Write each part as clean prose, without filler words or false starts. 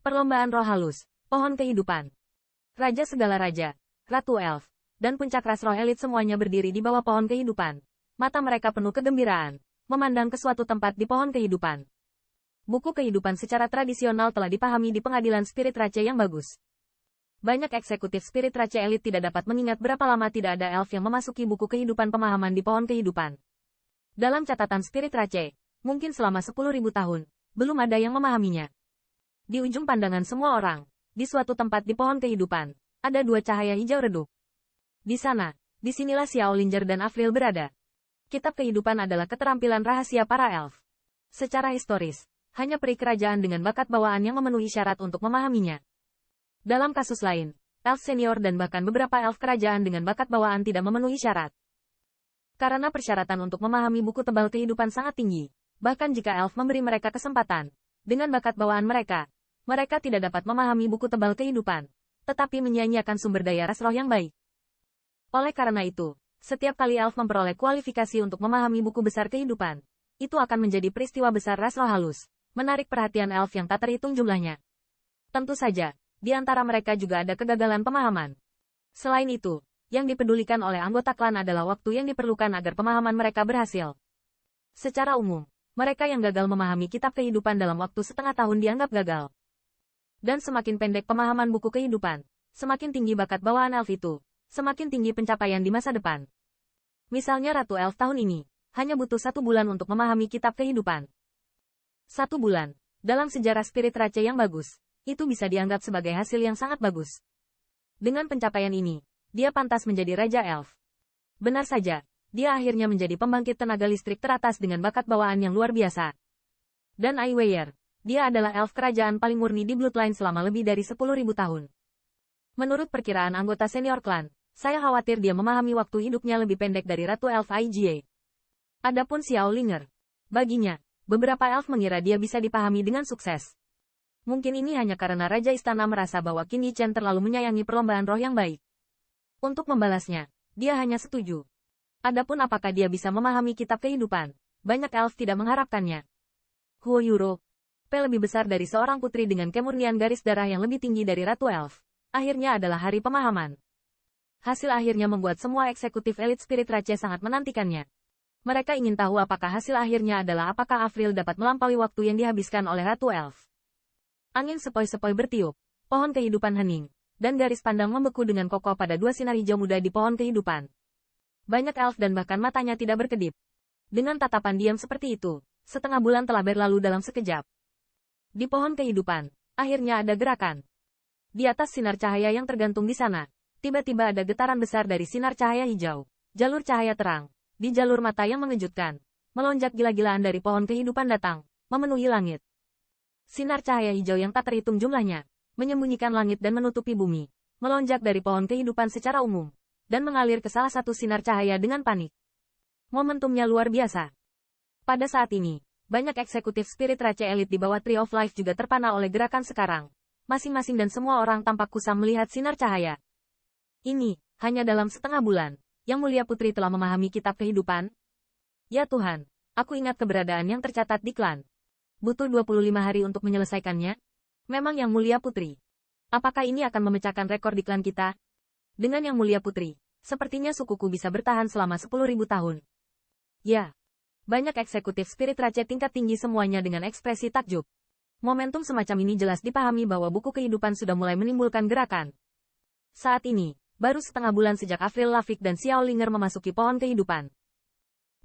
Perlombaan roh halus, pohon kehidupan. Raja segala raja, Ratu Elf, dan puncak ras roh elit semuanya berdiri di bawah pohon kehidupan. Mata mereka penuh kegembiraan, memandang ke suatu tempat di pohon kehidupan. Buku kehidupan secara tradisional telah dipahami di pengadilan spirit race yang bagus. Banyak eksekutif spirit race elit tidak dapat mengingat berapa lama tidak ada elf yang memasuki buku kehidupan pemahaman di pohon kehidupan. Dalam catatan spirit race, mungkin selama 10.000 tahun, belum ada yang memahaminya. Di ujung pandangan semua orang, di suatu tempat di pohon kehidupan, ada dua cahaya hijau redup. Di sana, disinilah Xiao Linger dan Avril berada. Kitab kehidupan adalah keterampilan rahasia para elf. Secara historis, hanya peri kerajaan dengan bakat bawaan yang memenuhi syarat untuk memahaminya. Dalam kasus lain, elf senior dan bahkan beberapa elf kerajaan dengan bakat bawaan tidak memenuhi syarat. Karena persyaratan untuk memahami buku tebal kehidupan sangat tinggi, bahkan jika elf memberi mereka kesempatan, dengan bakat bawaan mereka tidak dapat memahami buku tebal kehidupan, tetapi menyia-nyiakan sumber daya ras roh yang baik. Oleh karena itu, setiap kali elf memperoleh kualifikasi untuk memahami buku besar kehidupan, itu akan menjadi peristiwa besar ras roh halus, menarik perhatian elf yang tak terhitung jumlahnya. Tentu saja, di antara mereka juga ada kegagalan pemahaman. Selain itu, yang dipedulikan oleh anggota klan adalah waktu yang diperlukan agar pemahaman mereka berhasil. Secara umum, mereka yang gagal memahami kitab kehidupan dalam waktu setengah tahun dianggap gagal. Dan semakin pendek pemahaman buku kehidupan, semakin tinggi bakat bawaan elf itu, semakin tinggi pencapaian di masa depan. Misalnya Ratu Elf tahun ini, hanya butuh 1 bulan untuk memahami kitab kehidupan. 1 bulan, dalam sejarah spirit race yang bagus, itu bisa dianggap sebagai hasil yang sangat bagus. Dengan pencapaian ini, dia pantas menjadi Raja Elf. Benar saja, dia akhirnya menjadi pembangkit tenaga listrik teratas dengan bakat bawaan yang luar biasa. Dan Ai Weier, dia adalah elf kerajaan paling murni di Bloodline selama lebih dari 10.000 tahun. Menurut perkiraan anggota senior klan, saya khawatir dia memahami waktu hidupnya lebih pendek dari Ratu Elf IGA. Adapun Xiao Linger, baginya, beberapa elf mengira dia bisa dipahami dengan sukses. Mungkin ini hanya karena Raja Istana merasa bahwa Qin Yichen terlalu menyayangi perlombaan roh yang baik. Untuk membalasnya, dia hanya setuju. Adapun apakah dia bisa memahami kitab kehidupan, banyak elf tidak mengharapkannya. Huo Yuro, P lebih besar dari seorang putri dengan kemurnian garis darah yang lebih tinggi dari Ratu Elf. Akhirnya adalah hari pemahaman. Hasil akhirnya membuat semua eksekutif elit spirit race sangat menantikannya. Mereka ingin tahu apakah hasil akhirnya adalah apakah Avril dapat melampaui waktu yang dihabiskan oleh Ratu Elf. Angin sepoi-sepoi bertiup, pohon kehidupan hening, dan garis pandang membeku dengan kokoh pada dua sinar hijau muda di pohon kehidupan. Banyak elf dan bahkan matanya tidak berkedip. Dengan tatapan diam seperti itu, setengah bulan telah berlalu dalam sekejap. Di pohon kehidupan, akhirnya ada gerakan. Di atas sinar cahaya yang tergantung di sana, tiba-tiba ada getaran besar dari sinar cahaya hijau, jalur cahaya terang, di jalur mata yang mengejutkan, melonjak gila-gilaan dari pohon kehidupan datang, memenuhi langit. Sinar cahaya hijau yang tak terhitung jumlahnya, menyembunyikan langit dan menutupi bumi, melonjak dari pohon kehidupan secara umum, dan mengalir ke salah satu sinar cahaya dengan panik. Momentumnya luar biasa. Pada saat ini, banyak eksekutif spirit race elit di bawah Tree of Life juga terpana oleh gerakan sekarang. Masing-masing dan semua orang tampak kusam melihat sinar cahaya. Ini, hanya dalam setengah bulan, Yang Mulia Putri telah memahami kitab kehidupan. Ya Tuhan, aku ingat keberadaan yang tercatat di klan. Butuh 25 hari untuk menyelesaikannya? Memang Yang Mulia Putri. Apakah ini akan memecahkan rekor di klan kita? Dengan Yang Mulia Putri, sepertinya sukuku bisa bertahan selama 10.000 tahun. Ya. Banyak eksekutif spirit race tingkat tinggi semuanya dengan ekspresi takjub. Momentum semacam ini jelas dipahami bahwa buku kehidupan sudah mulai menimbulkan gerakan. Saat ini, baru setengah bulan sejak Avril Lafitte dan Xiao Linger memasuki pohon kehidupan.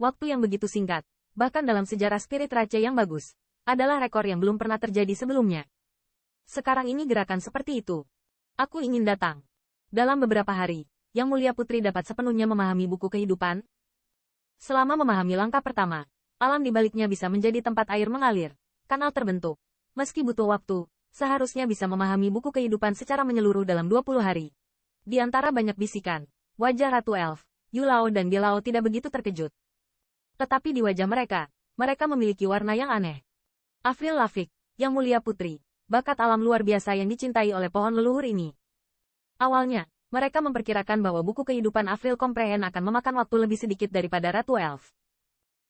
Waktu yang begitu singkat, bahkan dalam sejarah spirit race yang bagus, adalah rekor yang belum pernah terjadi sebelumnya. Sekarang ini gerakan seperti itu. Aku ingin datang. Dalam beberapa hari, Yang Mulia Putri dapat sepenuhnya memahami buku kehidupan. Selama memahami langkah pertama, alam di baliknya bisa menjadi tempat air mengalir, kanal terbentuk. Meski butuh waktu, seharusnya bisa memahami buku kehidupan secara menyeluruh dalam 20 hari. Di antara banyak bisikan, wajah Ratu Elf, Yulao dan Bilao tidak begitu terkejut. Tetapi di wajah mereka memiliki warna yang aneh. Avril Lafitte, Yang Mulia Putri, bakat alam luar biasa yang dicintai oleh pohon leluhur ini. Awalnya, mereka memperkirakan bahwa buku kehidupan Avril Comprehend akan memakan waktu lebih sedikit daripada Ratu Elf.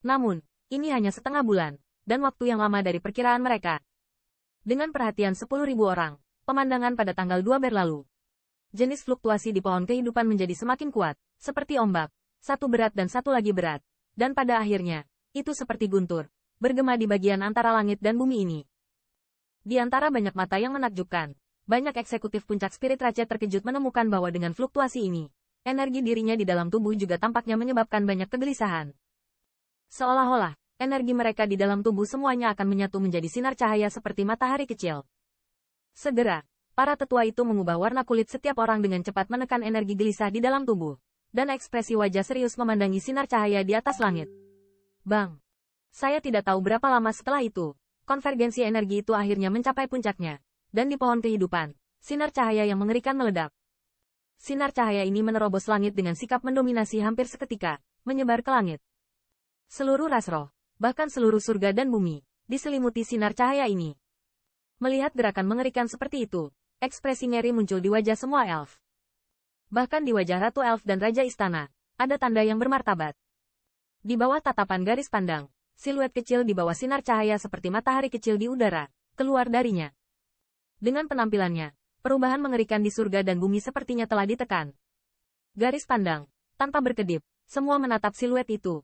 Namun, ini hanya setengah bulan, dan waktu yang lama dari perkiraan mereka. Dengan perhatian 10.000 orang, pemandangan pada tanggal 2 berlalu. Jenis fluktuasi di pohon kehidupan menjadi semakin kuat, seperti ombak, satu berat dan satu lagi berat. Dan pada akhirnya, itu seperti guntur, bergema di bagian antara langit dan bumi ini. Di antara banyak mata yang menakjubkan, banyak eksekutif puncak spirit Ratchet terkejut menemukan bahwa dengan fluktuasi ini, energi dirinya di dalam tubuh juga tampaknya menyebabkan banyak kegelisahan. Seolah-olah, energi mereka di dalam tubuh semuanya akan menyatu menjadi sinar cahaya seperti matahari kecil. Segera, para tetua itu mengubah warna kulit setiap orang dengan cepat menekan energi gelisah di dalam tubuh. Dan ekspresi wajah serius memandangi sinar cahaya di atas langit. Bang! Saya tidak tahu berapa lama setelah itu, konvergensi energi itu akhirnya mencapai puncaknya. Dan di pohon kehidupan, sinar cahaya yang mengerikan meledak. Sinar cahaya ini menerobos langit dengan sikap mendominasi hampir seketika, menyebar ke langit. Seluruh ras roh, bahkan seluruh surga dan bumi, diselimuti sinar cahaya ini. Melihat gerakan mengerikan seperti itu, ekspresi ngeri muncul di wajah semua elf. Bahkan di wajah Ratu Elf dan Raja Istana, ada tanda yang bermartabat. Di bawah tatapan garis pandang, siluet kecil di bawah sinar cahaya seperti matahari kecil di udara, keluar darinya. Dengan penampilannya, perubahan mengerikan di surga dan bumi sepertinya telah ditekan. Garis pandang, tanpa berkedip, semua menatap siluet itu.